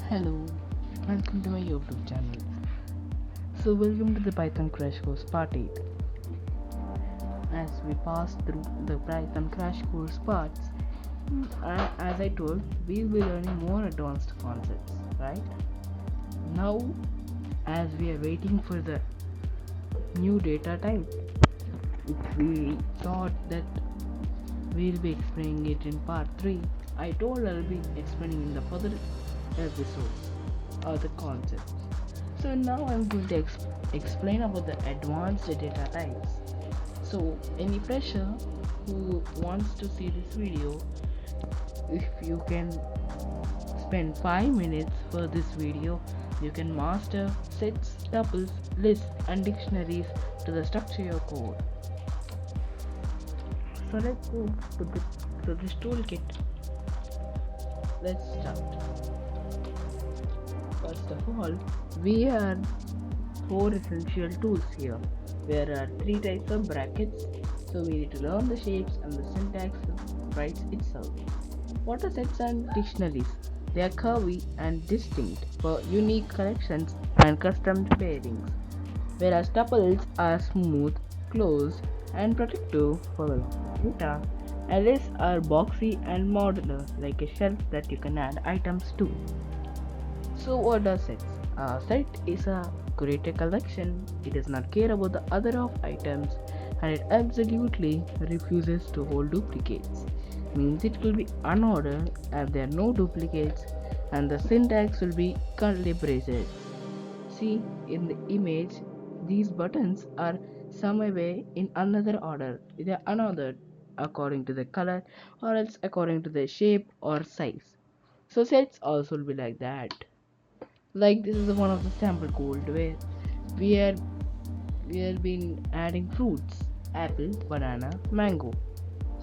Hello, welcome to my YouTube channel. Welcome to the Python Crash Course Part 8. As we pass through the Python Crash Course parts, as I told, we will be learning more advanced concepts, right? Now, as we are waiting for the new data type, which we thought that we'll be explaining it in Part 3, I told I'll be explaining in the further episodes or the concepts. So now I'm going to explain about the advanced data types. So any fresher who wants to see this video, if you can spend 5 minutes for this video, you can master sets, tuples, lists and dictionaries to the structure your code. So let's go to this toolkit. Let's start. First of all, we have 4 essential tools here. There are 3 types of brackets, so we need to learn the shapes and the syntax writes itself. What are sets and dictionaries? They are curvy and distinct for unique collections and custom pairings, whereas tuples are smooth, closed, and protective for data, and lists are boxy and modular, like a shelf that you can add items to. So what are sets? A set is a curated collection. It does not care about the other of items, and it absolutely refuses to hold duplicates. Means it will be unordered and there are no duplicates, and the syntax will be calibrated. See in the image, these buttons are somewhere in another order. They are unordered according to the color or else according to the shape or size. So sets also will be like that. Like this is one of the sample code where we are been adding fruits: apple, banana, mango.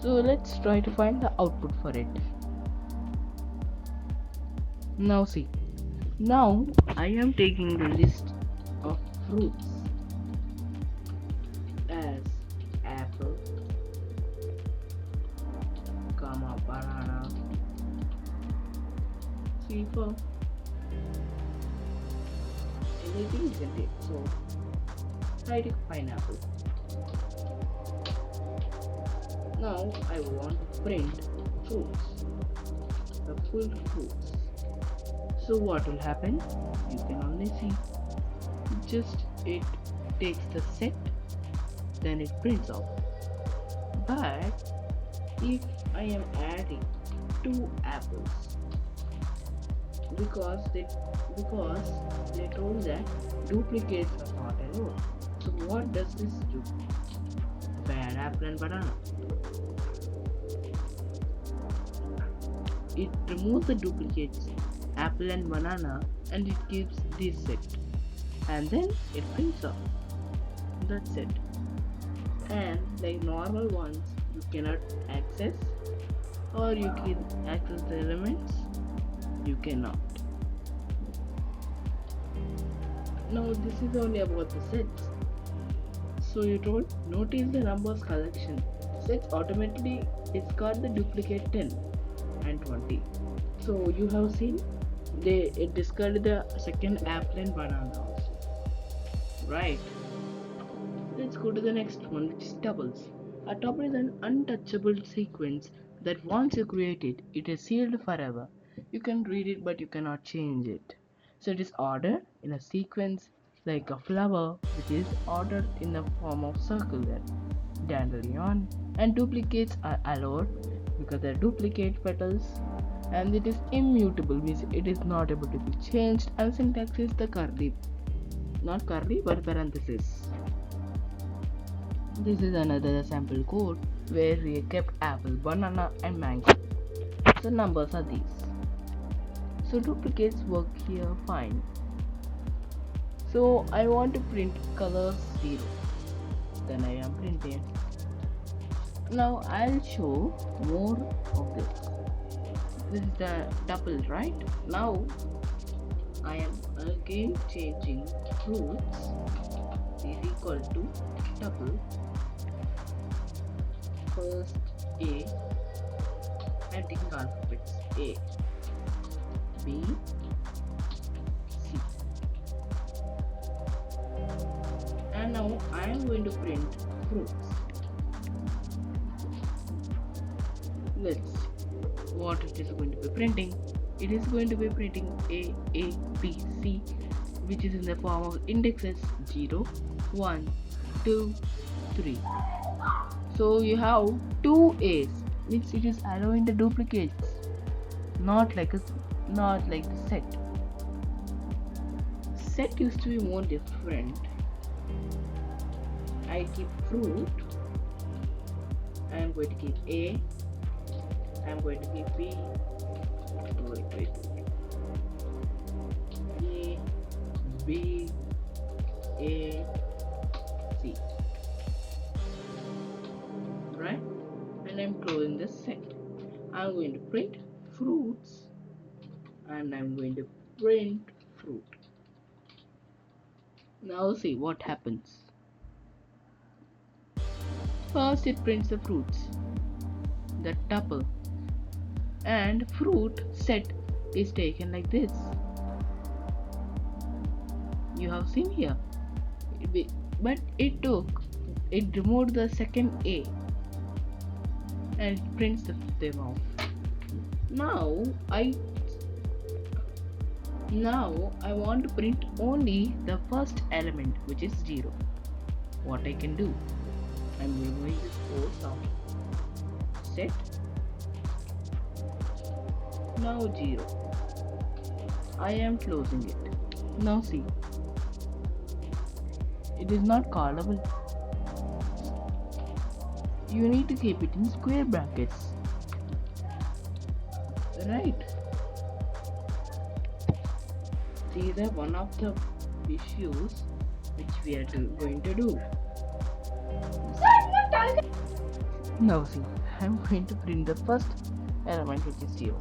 So let's try to find the output for it. Now see, now I am taking the list of fruits as apple, comma, banana, see for anything you can take. So I take pineapple. Now I want to print fruits, the full fruits. So what will happen? You can only see. Just it takes the set, then it prints out. But if I am adding 2 apples, because they told that duplicates are not allowed. So what does this do? If I add apple and banana, it removes the duplicates, apple and banana, and it gives this set, and then it prints out. That's it. And like normal ones, you cannot access, or you can access the elements, you cannot. Now this is only about the sets. So you don't notice the numbers collection. Sets automatically discard the duplicate 10 and 20. So you have seen it discarded the second apple and banana also. Right. Let's go to the next one, which is tuples. A tuple is an untouchable sequence that once you create it, it is sealed forever. You can read it but you cannot change it. So it is ordered in a sequence like a flower, which is ordered in the form of circular dandelion, and duplicates are allowed because they are duplicate petals, and it is immutable, means it is not able to be changed, and syntax is the curly, not curly but parenthesis. This is another sample code where we kept apple, banana and mango. So numbers are these. So duplicates work here fine. So I want to print colors 0. Then I am printing. Now I'll show more of this. This is the tuple, right? Now I am again changing fruits is equal to tuple. First A, and taking alphabets A, B, I am going to print fruits. Let's see what it is going to be printing. It is going to be printing A, B, C, which is in the form of indexes 0, 1, 2, 3. So you have two A's, means it is allowing the duplicates, not like the set. Set used to be more different. I keep fruit. I am going to keep A. I am going to keep B. Wait. A, B, A, C. Right? And I'm closing this set. I'm going to print fruits and I'm going to print fruit. Now see what happens. First it prints the fruits, the tuple, and fruit set is taken like this. You have seen here, but it removed the second A and it prints them off. Now I want to print only the first element, which is 0. What I can do, I'm removing this force out. Set. Now 0. I am closing it. Now see, it is not callable. You need to keep it in square brackets. Right? These are one of the issues which we are going to do. Now see, I'm going to print the first element, which is 0.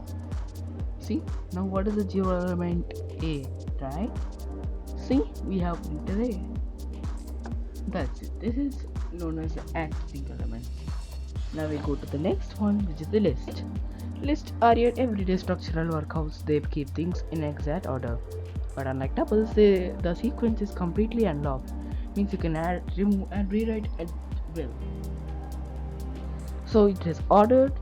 See, now what is the 0 element? A, right? See, we have printed A. That's it. This is known as the accessing element. Now we go to the next one, which is the list. Lists are your everyday structural workhouses. They keep things in exact order. But unlike tuples, the sequence is completely unlocked. Means you can add, remove, and rewrite at will. So it is ordered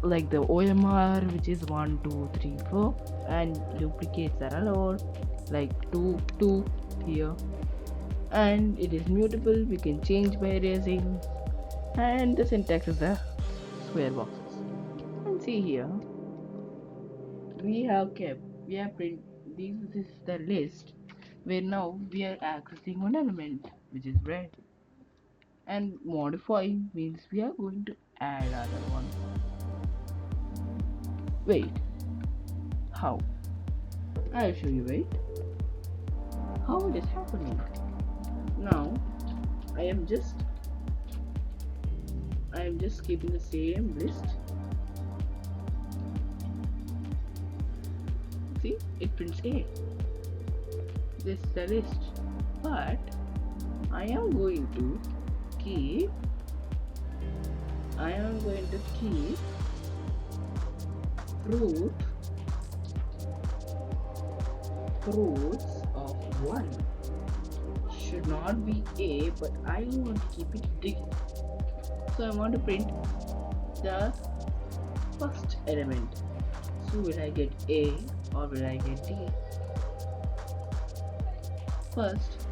like the OMR, which is 1, 2, 3, 4, and duplicates are allowed like 2, 2 here. And it is mutable, we can change by erasing, and the syntax is the square boxes. And see here, we have print this is the list where now we are accessing one element, which is red, and modifying means we are going to add other one. Wait, how? I'll show you. Wait, how it is happening. Now I am just keeping the same list. See, it prints A. This is the list, but I am going to keep fruits of 1. Should not be A, but I want to keep it D. So I want to print the first element. So will I get A or will I get D? First,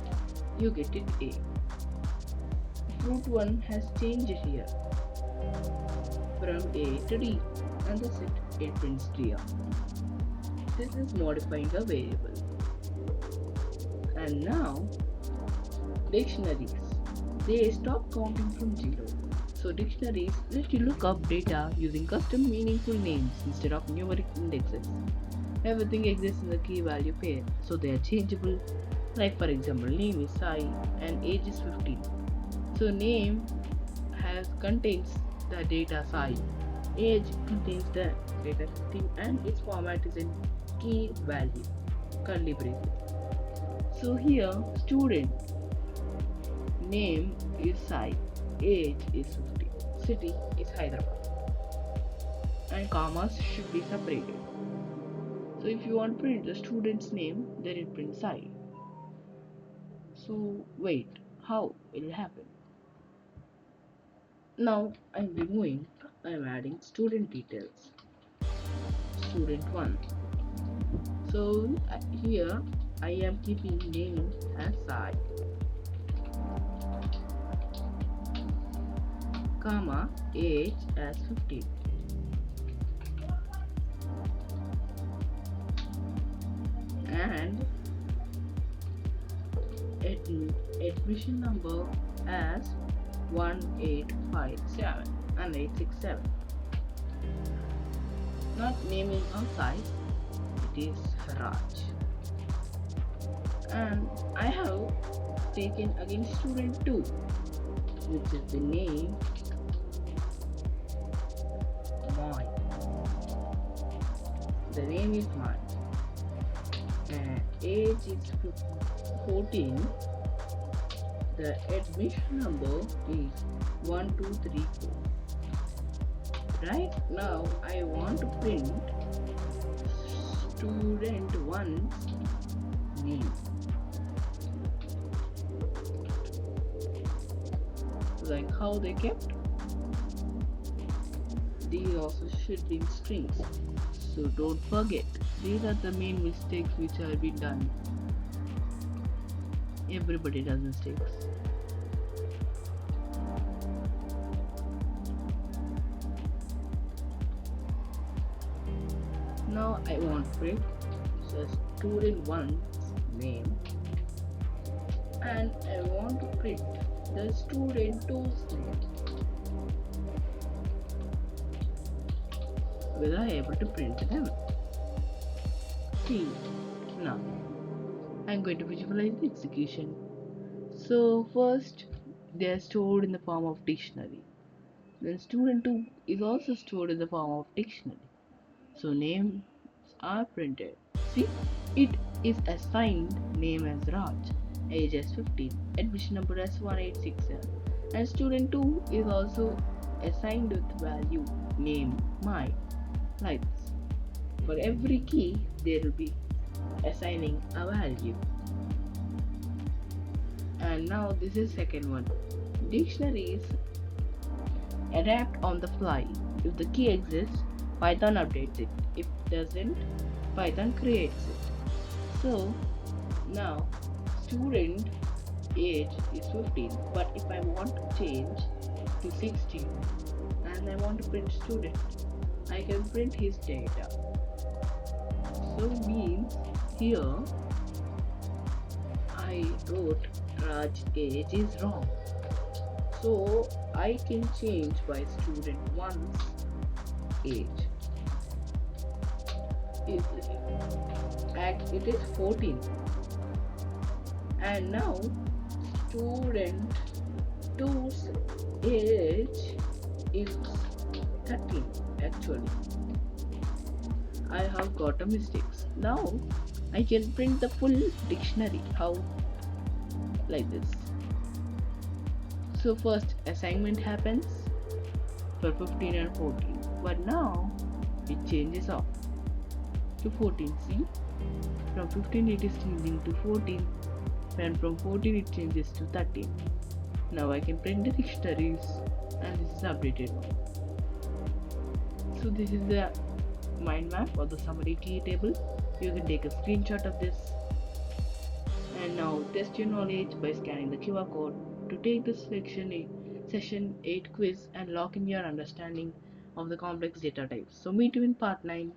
you get it A. Fruit 1 has changed here from A to D, and that's it. It prints D. This is modifying a variable. And now, dictionaries. They stop counting from 0. So dictionaries let you look up data using custom meaningful names instead of numeric indexes. Everything exists in the key value pair, so they are changeable. Like for example, name is Sai and age is 15. So name contains the data Sai, age contains the data 15, and its format is in key value, curly braces. So here, student name is Sai, age is 50, city is Hyderabad, and commas should be separated. So if you want to print the student's name, then it prints Sai. So wait, how it will happen. Now I'm adding student details. Student 1. So here I am keeping name as I, comma, age as 15. And admission number as 1857 and 867. Not naming outside, it is Raj. And I have taken again student 2, which is the name Moy. The name is Moy. And age is 14. The admission number is 1234. Right now I want to print student 1's name. Like how they kept. These also should be in strings. So don't forget, these are the main mistakes which have been done. Everybody does mistakes. Now I want to print the student 1's name, and I want to print the student 2's name. Will I able to print them? See, now I'm going to visualize the execution. So first, they are stored in the form of dictionary. Then student 2 is also stored in the form of dictionary. So names are printed. See, it is assigned name as Raj, age as 15, admission number as 1867, and student 2 is also assigned with value name my, like this. For every key, there will be assigning a value. And now this is second one. Dictionaries adapt on the fly. If the key exists, Python updates it. If it doesn't, Python creates it. So now student age is 15, but if I want to change to 16 and I want to print student, I can print his data. So means here I wrote Raj age is wrong. So I can change by student 1's age. It is 14. And now student 2's age is 13 actually. I have got a mistake. Now I can print the full dictionary. How? Like this. So first assignment happens for 15 and 14, but now it changes off to 14. See, from 15 it is changing to 14, and from 14 it changes to 13. Now I can print the dictionaries, and this is updated one. So this is the mind map or the summary key table. You can take a screenshot of this. And now test your knowledge by scanning the QR code to take the session 8 quiz and lock in your understanding of the complex data types. So meet you in part 9.